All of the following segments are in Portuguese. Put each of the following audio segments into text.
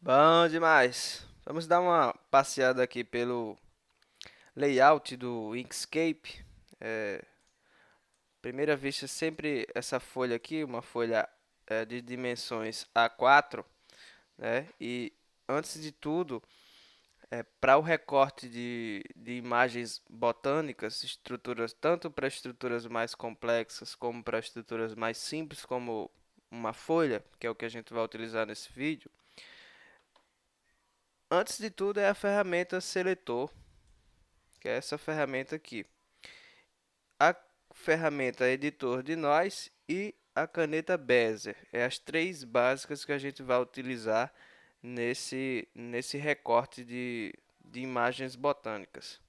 Bom demais. Vamos dar uma passeada aqui pelo layout do Inkscape. É, primeira vista, sempre essa folha aqui, uma folha de dimensões A4, né? E antes de tudo, para o recorte de imagens botânicas, estruturas tanto para estruturas mais complexas como para estruturas mais simples, como uma folha, que é o que a gente vai utilizar nesse vídeo. Antes de tudo é a ferramenta Seletor, que é essa ferramenta aqui. A ferramenta editor de nós e a caneta Bezier. É as três básicas que a gente vai utilizar nesse recorte de imagens botânicas.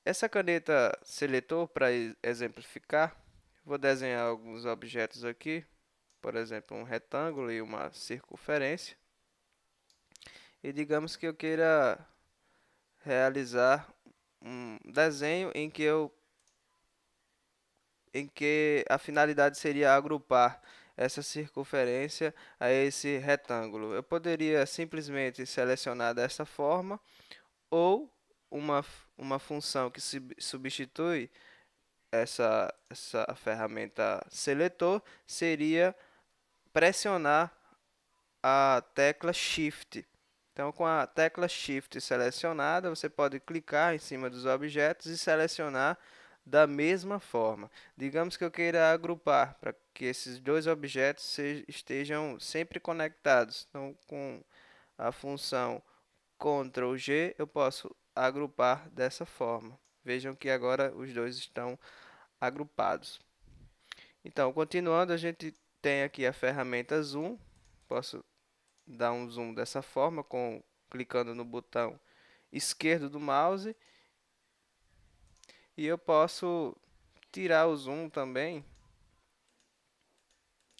Essa caneta seletor, para exemplificar, vou desenhar alguns objetos aqui, por exemplo, um retângulo e uma circunferência. E digamos que eu queira realizar um desenho em que a finalidade seria agrupar essa circunferência a esse retângulo. Eu poderia simplesmente selecionar dessa forma ou uma função que substitui essa ferramenta seletor seria pressionar a tecla Shift. Então, com a tecla Shift selecionada, você pode clicar em cima dos objetos e selecionar da mesma forma. Digamos que eu queira agrupar para que esses dois objetos estejam sempre conectados. Então, com a função Ctrl G, eu posso agrupar dessa forma. Vejam que agora os dois estão agrupados. Então, continuando, a gente tem aqui a ferramenta Zoom. Posso dar um zoom dessa forma, clicando no botão esquerdo do mouse. E eu posso tirar o zoom também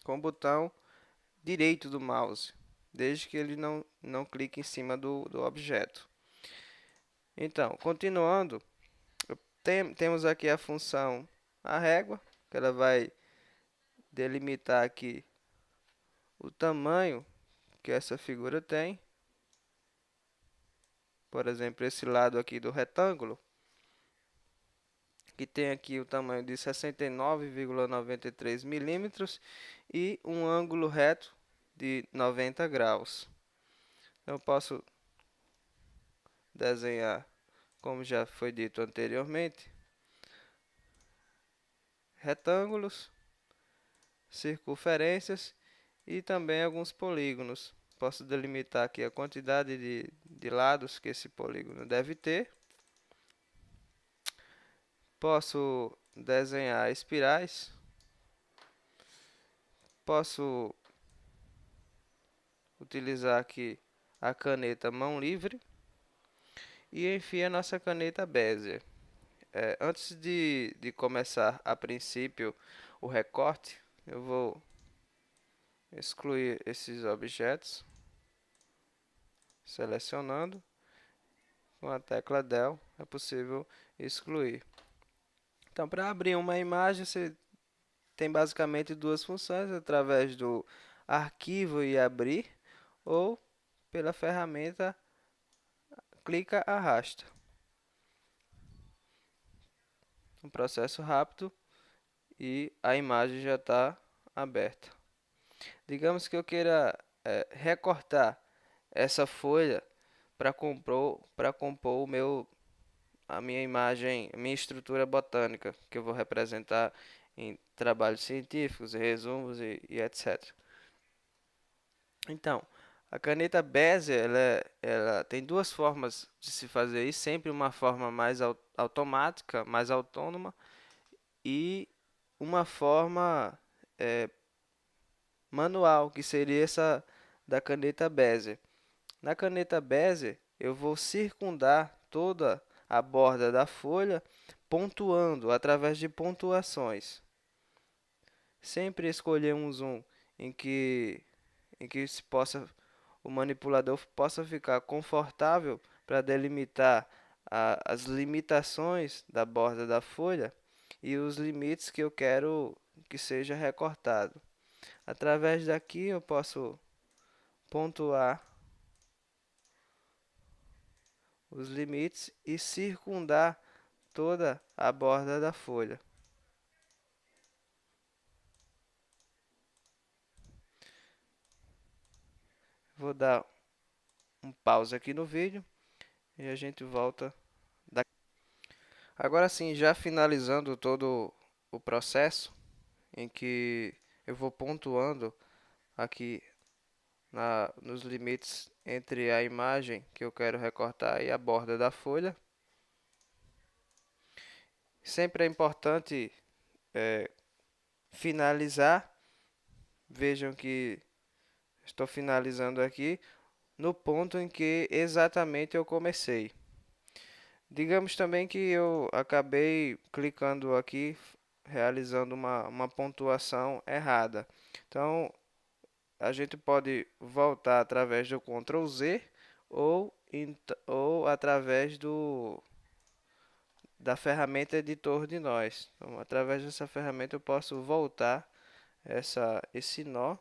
com o botão direito do mouse, desde que ele não clique em cima do objeto. Então, continuando, temos aqui a função a régua, que ela vai delimitar aqui o tamanho que essa figura tem. Por exemplo, esse lado aqui do retângulo, que tem aqui o tamanho de 69,93 milímetros e um ângulo reto de 90 graus. Eu posso desenhar, como já foi dito anteriormente, retângulos, circunferências e também alguns polígonos. Posso delimitar aqui a quantidade de lados que esse polígono deve ter. Posso desenhar espirais. Posso utilizar aqui a caneta mão livre. E enfim, a nossa caneta Bezier. Antes de começar a princípio o recorte, eu vou excluir esses objetos, selecionando. Com a tecla Del é possível excluir. Então, para abrir uma imagem, você tem basicamente duas funções, através do arquivo e abrir, ou pela ferramenta clica, arrasta. Um processo rápido e a imagem já está aberta. Digamos que eu queira recortar essa folha para compor a minha imagem, a minha estrutura botânica, que eu vou representar em trabalhos científicos, resumos e etc. Então, a caneta Bezier, ela tem duas formas de se fazer isso, sempre uma forma mais automática, mais autônoma, e uma forma é, manual, que seria essa da caneta Bezier. Na caneta Bezier, eu vou circundar toda a borda da folha, pontuando através de pontuações. Sempre escolher um zoom em que, o manipulador possa ficar confortável para delimitar as limitações da borda da folha e os limites que eu quero que seja recortado. Através daqui eu pontuar os limites e circundar toda a borda da folha. Vou dar um pause aqui no vídeo e a gente volta daqui. Agora sim, já finalizando todo o processo, em que eu vou pontuando aqui nos limites entre a imagem que eu quero recortar e a borda da folha. Sempre é importante finalizar. Vejam que estou finalizando aqui no ponto em que exatamente eu comecei. Digamos também que eu acabei clicando aqui, realizando uma pontuação errada. Então, a gente pode voltar através do Ctrl Z ou através da ferramenta editor de nós. Então, através dessa ferramenta eu posso voltar esse nó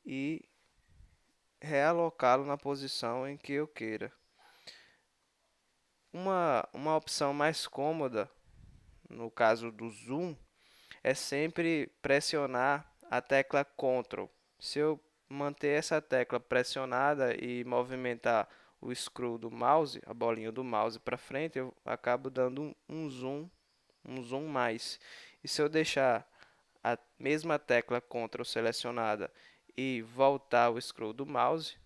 e realocá-lo na posição em que eu queira. Uma opção mais cômoda, no caso do zoom, é sempre pressionar a tecla Ctrl. Se eu manter essa tecla pressionada e movimentar o scroll do mouse, a bolinha do mouse para frente, eu acabo dando um zoom mais. E se eu deixar a mesma tecla Ctrl selecionada e voltar o scroll do mouse,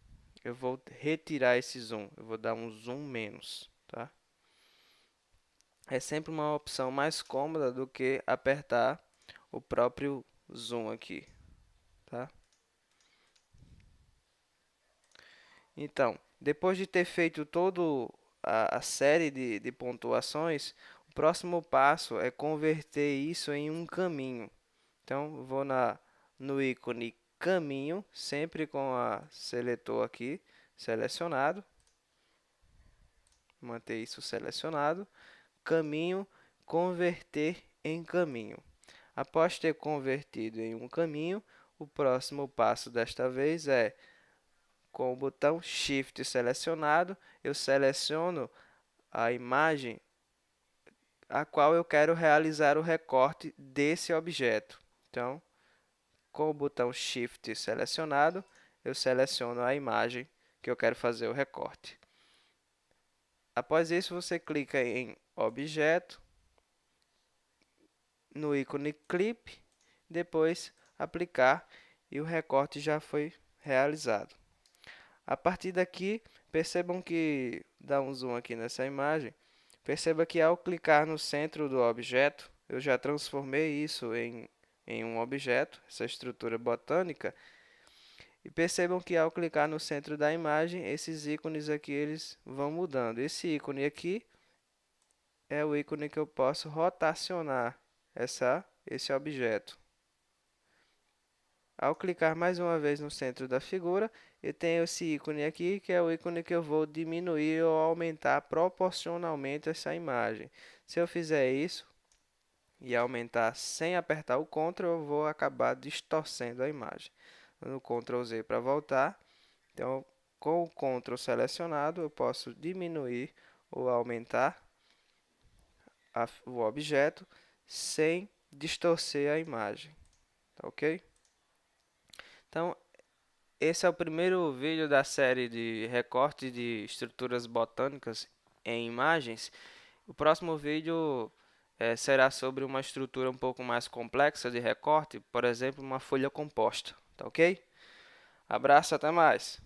eu vou retirar esse zoom, eu vou dar um zoom menos, tá? É sempre uma opção mais cômoda do que apertar o próprio zoom aqui, tá? Então, depois de ter feito toda a série de pontuações, o próximo passo é converter isso em um caminho. Então, vou no ícone caminho, sempre com a seletor aqui selecionado, manter isso selecionado, caminho, converter em caminho. Após ter convertido em um caminho, o próximo passo desta vez é, com o botão Shift selecionado, eu seleciono a imagem a qual eu quero realizar o recorte desse objeto. Então, com o botão Shift selecionado, eu seleciono a imagem que eu quero fazer o recorte. Após isso, você clica em Objeto, no ícone Clip, depois Aplicar e o recorte já foi realizado. A partir daqui, percebam que, dá um zoom aqui nessa imagem, perceba que ao clicar no centro do objeto, eu já transformei isso em um objeto, essa estrutura botânica, e percebam que ao clicar no centro da imagem, esses ícones aqui eles vão mudando. Esse ícone aqui é o ícone que eu posso rotacionar esse objeto. Ao clicar mais uma vez no centro da figura, eu tenho esse ícone aqui, que é o ícone que eu vou diminuir ou aumentar proporcionalmente essa imagem. Se eu fizer isso e aumentar sem apertar o Ctrl, eu vou acabar distorcendo a imagem. No Ctrl Z para voltar, então com o Ctrl selecionado, eu posso diminuir ou aumentar o objeto sem distorcer a imagem, tá ok? Então, esse é o primeiro vídeo da série de recorte de estruturas botânicas em imagens. O próximo vídeo será sobre uma estrutura um pouco mais complexa de recorte, por exemplo, uma folha composta, tá ok? Abraço, até mais!